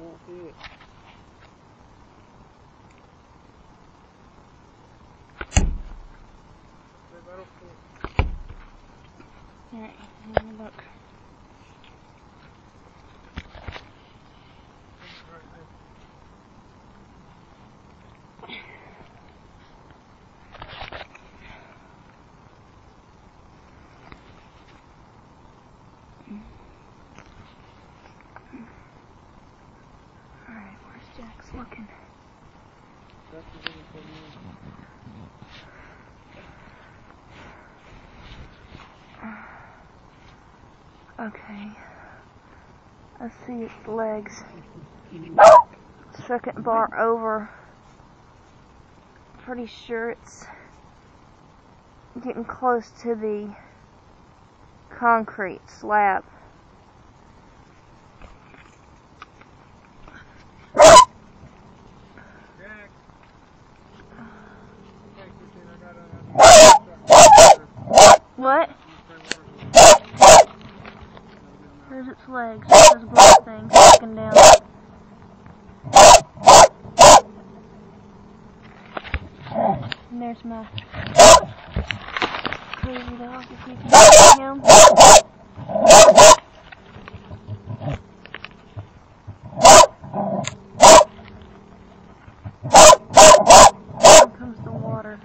Won't see it. Alright, let me look. Alright, where's Jack's looking? Okay. I see its legs. Second bar over. Pretty sure it's getting close to the concrete slab. What? There's its legs. Those black things sticking down. And there's my crazy dog, if you can see him. Here comes the water.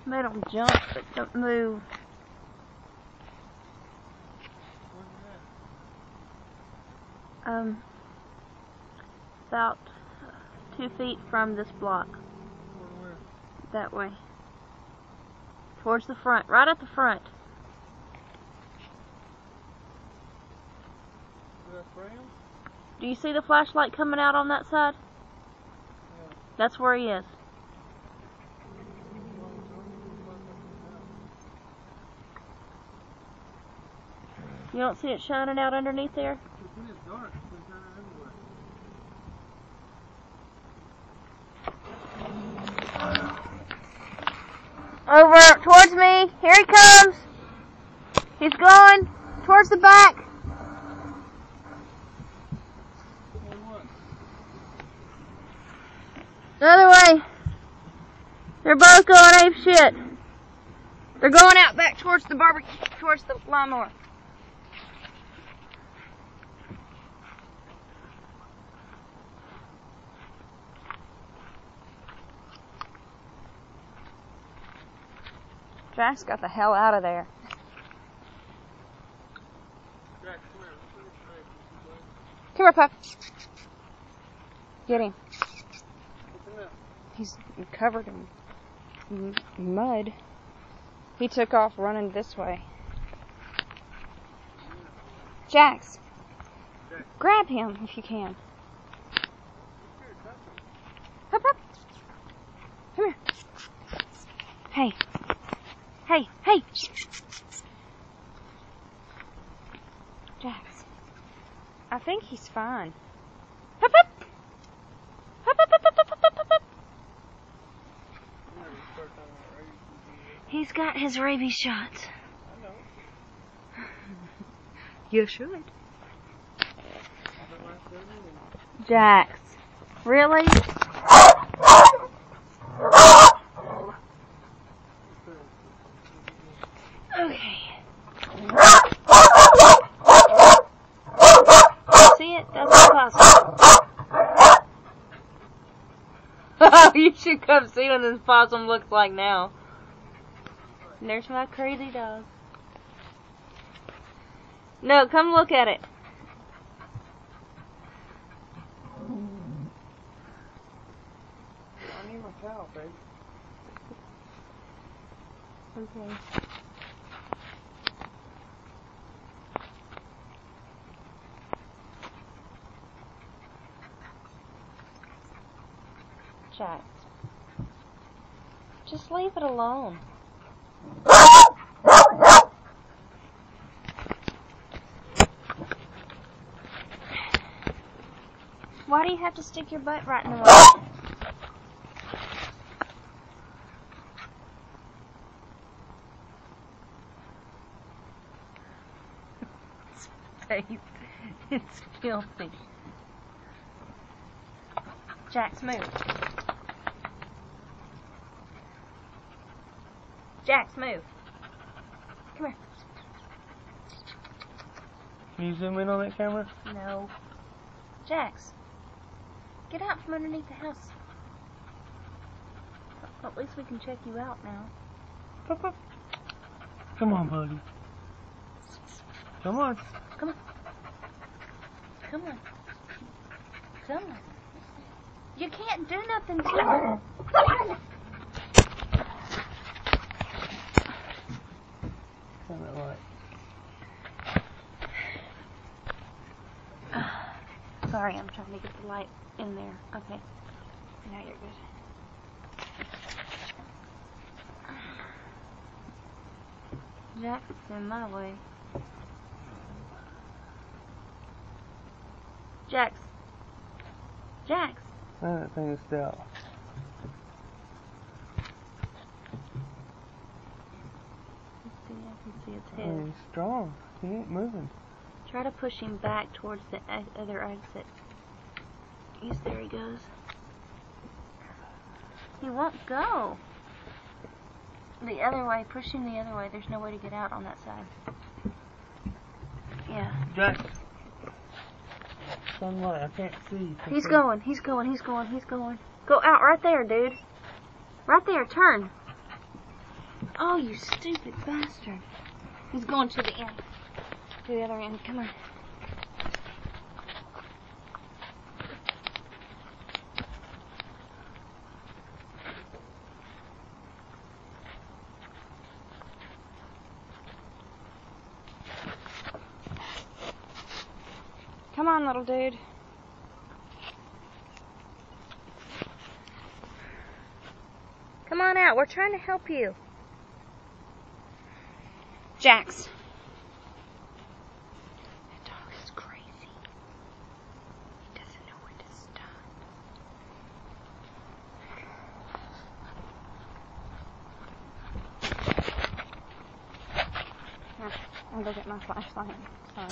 They don't jump, but don't move. About 2 feet from this block. That way. Towards the front, right at the front. Do you see the flashlight coming out on that side? Yeah. That's where he is. You don't see it shining out underneath there? It's dark. It's shining everywhere. Over towards me. Here he comes. He's going towards the back. The other way. They're both going ape shit. They're going out back towards the barbecue, towards the lawnmower. Jack's got the hell out of there. Jack, come here. Come here, pup. Get him. He's covered in mud. He took off running this way. Jax, grab him if you can. Hup, hup. Come here. Hey. Hey, hey. Jax, I think he's fine. Hup, hup. Hup, hup, hup, hup, hup, hup, hup, hup. He's got his rabies shots. I know. You should. Jax, really? Okay. See it? That's a possum. You should come see what this possum looks like now. And there's my crazy dog. No, come look at it. I need my towel, babe. Okay. Jax, just leave it alone. Why do you have to stick your butt right in the way? It's filthy. Jax, move. Jax, move. Come here. Can you zoom in on that camera? No. Jax, get out from underneath the house. Well, at least we can check you out now. Come on, buddy. Come on. Come on. Come on. Come on. You can't do nothing to him. Turn that light. Sorry, I'm trying to get the light in there. Okay. Now you're good. Jax is in my way. Jax. Jax. That thing is stout. Let's see, I can see its Oh, head. he's strong. He ain't moving. Try to push him back towards the other exit. Yes, there he goes. He won't go. The other way. Push him the other way. There's no way to get out on that side. Yeah. Jax. Sunlight, I can't see. He's going. He's going. He's going. He's going. Go out right there, dude. Right there. Turn. Oh, you stupid bastard. He's going to the end. To the other end. Come on. Come on, little dude. Come on out. We're trying to help you. Jax. That dog is crazy. He doesn't know where to stop. Here, I'll go get my flashlight. Sorry.